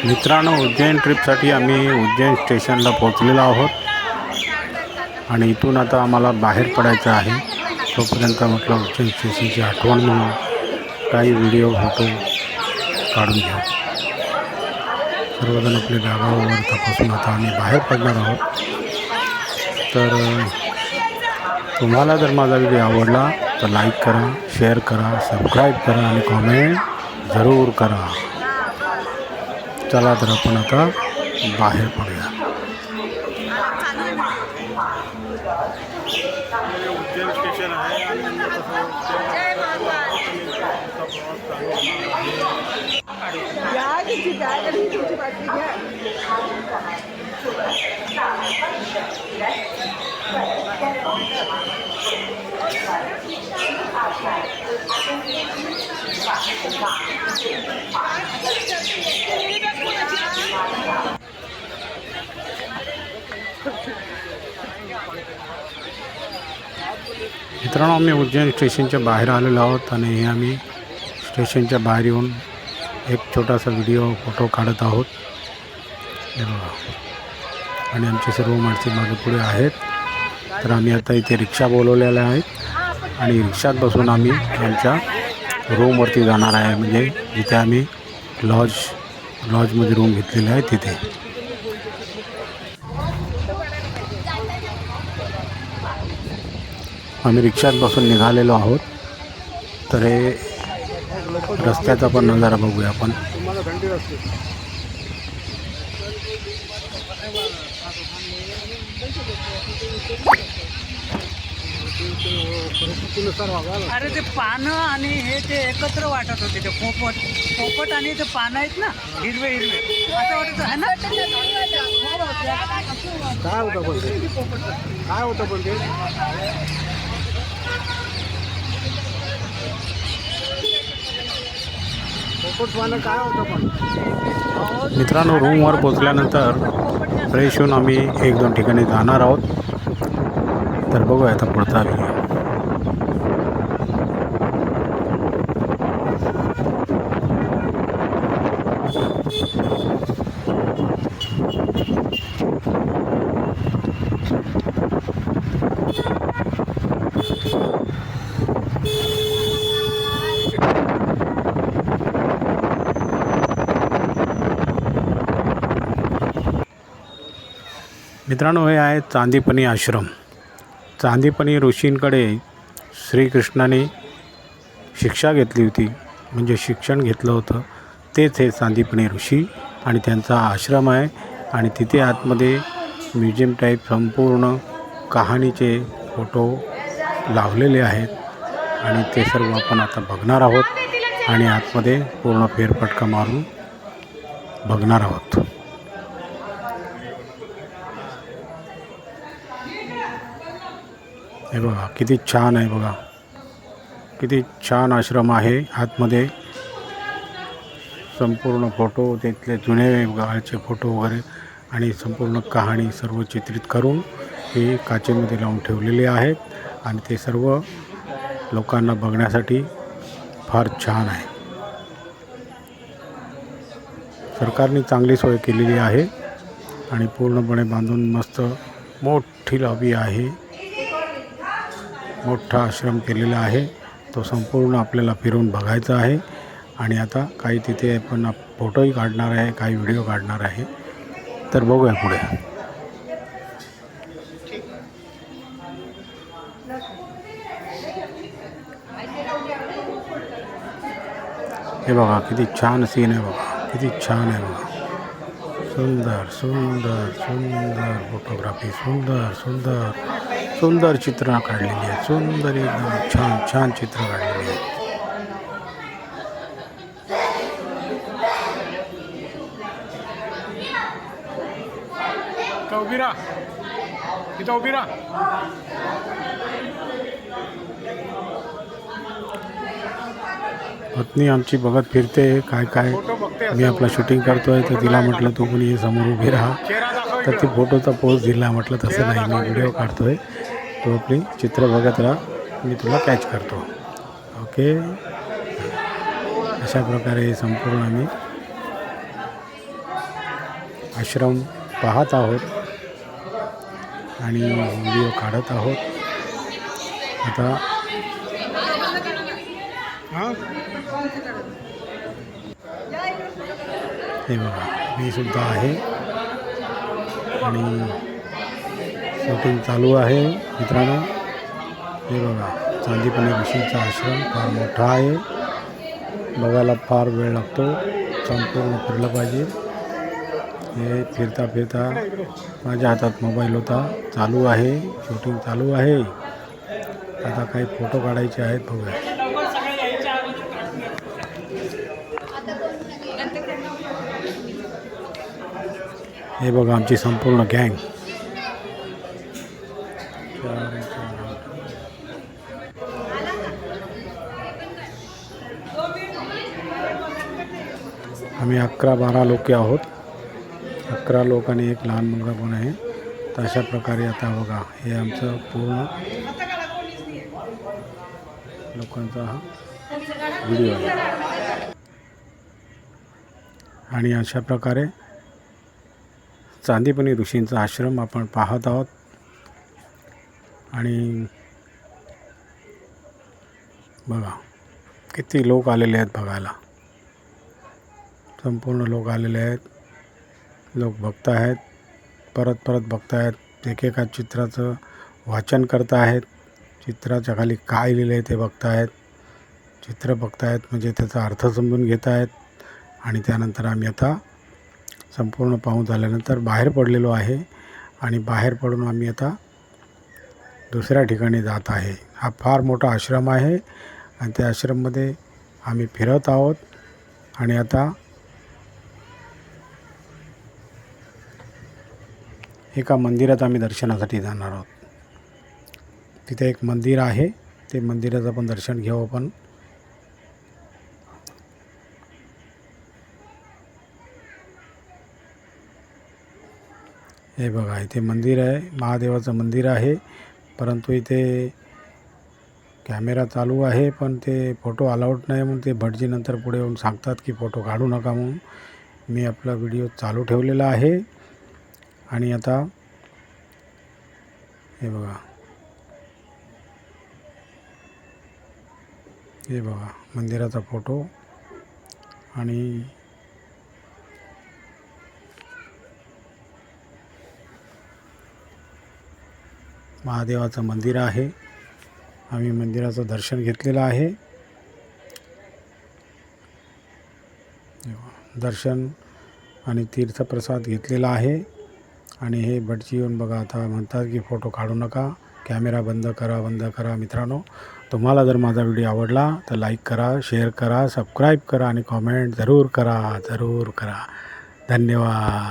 मित्रांनो, उज्जैन ट्रिपसाठी आम्ही उज्जैन स्टेशनला पोहोचलेलो आहोत आणि इथून आता आम्हाला बाहेर पडायचं आहे. तोपर्यंत म्हटलं उज्जैन स्टेशनची आठवण म्हणून काही व्हिडिओ फोटो काढून घेऊ. सर्वजण आपल्या जागावर तपासून आता आम्ही बाहेर पडणार आहोत. तर तुम्हाला जर माझा व्हिडिओ आवडला तर लाईक करा, शेअर करा, सबस्क्राईब करा आणि कॉमेंट जरूर करा. चला तर आपण आता बाहेर पडूया. उज्जैन स्टेशन आहे आणि मित्रांनो, आम्ही उज्जैन स्टेशनच्या बाहेर आलेलो आहोत आणि हे आम्ही स्टेशनच्या बाहेर येऊन एक छोटासा व्हिडिओ फोटो काढत आहोत. हे बघा, आणि आमची सर्व माणसे मागे पुढे आहेत. तर आम्ही आता इथे रिक्षा बोलवलेल्या आहेत आणि रिक्षात बसून आम्ही आमच्या रूमवरती जाणार आहे. म्हणजे जिथे आम्ही लॉजमध्ये रूम घेतलेले आहे तिथे. आम्ही रिक्षात बसून निघालेलो आहोत. तर हे रस्त्याचा पण नजारा बघूया आपण. अरे ते पानं आणि हे ते एकत्र वाटत होते. ते पोपट आणि ते पानं आहेत ना, हिरवे हिरवे असं वाटत आहे ना. काय होतं पण ते मित्रांनो, रूमवर पोचल्यानंतर फ्रेश होऊन आम्ही 1-2 ठिकाणी जाणार आहोत. तर बघूया आता पुढचा व्हिडिओ. मित्रांनो, हे आहे चांदीपनी आश्रम. चांदीपनी ऋषींकडे श्रीकृष्णाने शिक्षा घेतली होती, म्हणजे शिक्षण घेतलं होतं. तेच हे चांदीपनी ऋषी आणि त्यांचा आश्रम आहे. आणि तिथे आतमध्ये म्युझियम टाईप संपूर्ण कहाणीचे फोटो लावलेले आहेत आणि ते सर्व आपण आता बघणार आहोत आणि आतमध्ये पूर्ण फेरफटका मारून बघणार आहोत. हे बघा किती छान आहे. बघा किती छान आश्रम आहे. आतमध्ये संपूर्ण फोटो, तिथले जुने काळचे फोटो वगैरे आणि संपूर्ण कहाणी सर्व चित्रित करून हे काचेमध्ये लावून ठेवलेले आहेत. आणि ते सर्व लोकांना बघण्यासाठी फार छान आहे. सरकारने चांगली सोय केलेली आहे आणि पूर्णपणे बांधून मस्त मोठी लॉबी आहे. मोठा आश्रम केलेला आहे. तो संपूर्ण आपल्याला फिरून बघायचा आहे. आणि आता काही तिथे आपण फोटोही काढणार आहे, काही व्हिडिओ काढणार आहे. तर बघूया पुढे. हे बघा किती छान सीन आहे. बघा किती छान आहे. बघा सुंदर सुंदर सुंदर फोटोग्राफी, सुंदर सुंदर सुंदर चित्र काढलेली आहेत. सुंदर एकदम छान छान चित्र काढलेली आहेत. इथं उभी राहा. पत्नी आमची बघत फिरते काय काय. मी आपला शूटिंग करतोय तर तिला म्हटलं तू कोणी हे समोर उभी राहा. तर ती फोटोचा पोज दिला. म्हटलं तसं नाही, मी व्हिडिओ काढतोय, तू आपली चित्र बघत राहा, मी तुला कॅच करतो. ओके, अशा प्रकारे संपूर्ण आम्ही आश्रम पाहत आहोत आणि व्हिडिओ काढत आहोत. आता हे बघा मी सुद्धा आहे आणि शूटिंग चालू आहे मित्रांनो. हे बघा चांदीपणी ऋषींचा आश्रम फार मोठा आहे. बघायला फार वेळ लागतो. संपूर्ण फिरलं पाहिजे. हे फिरता फिरता माझ्या हातात मोबाईल होता. चालू आहे शूटिंग चालू आहे. आता काही फोटो काढायचे आहेत बघा. हे बघा आमची संपूर्ण गँग. आम्ही 11-12 लोक आहोत. 11 लोक आणि एक लहान मुलगा पण आहे. तर अशा प्रकारे आता बघा हे आमचं पूर्ण लोकांचा हा व्हिडिओ आहे. आणि अशा प्रकारे चांदीपणी ऋषींचा आश्रम आपण पाहत आहोत. आणि बघा किती लोक आलेले आहेत बघायला. संपूर्ण लोक आलेले आहेत. लोक बघत आहेत. परत बघत आहेत. एकेका चित्राचं वाचन करत आहेत. चित्राच्या खाली काय लिहिलं आहे ते बघत आहेत. चित्र बघत आहेत म्हणजे त्याचा अर्थ समजून घेत आहेत. आणि त्यानंतर आम्ही आता संपूर्ण पाहून झाल्यानंतर बाहेर पडलेलो आहे. आणि बाहेर पडून आम्ही आता दुसऱ्या ठिकाणी जात आहे. हा फार मोठा आश्रम आहे आणि त्या आश्रममध्ये आम्ही फिरत आहोत. आणि आता एका मंदिरात आम्ही दर्शनासाठी जाणार आहोत. तिथे एक मंदिर आहे. ते मंदिराचं पण दर्शन घेऊ आपण. हे बघा इथे मंदिर आहे. महादेवाचं मंदिर आहे. परंतु इथे कॅमेरा चालू आहे पण ते फोटो अलाउड नाही म्हणून ते भटजी नंतर पुढे येऊन सांगतात की फोटो काढू नका म्हणून. मी आपला व्हिडिओ चालू ठेवलेला आहे. आणि आता हे बघा मंदिराचा फोटो. आणि महादेवाचं मंदिर आहे. आम्ही मंदिराचं दर्शन घेतलेलं आहे. दर्शन आणि तीर्थप्रसाद घेतलेला आहे. आणि हे भटजी येऊन बघा आता म्हणतात की फोटो काढू नका, कॅमेरा बंद करा. मित्रांनो तुम्हाला जर माझा व्हिडिओ आवडला तर लाईक करा, शेअर करा, सबस्क्राईब करा आणि कॉमेंट जरूर करा. धन्यवाद.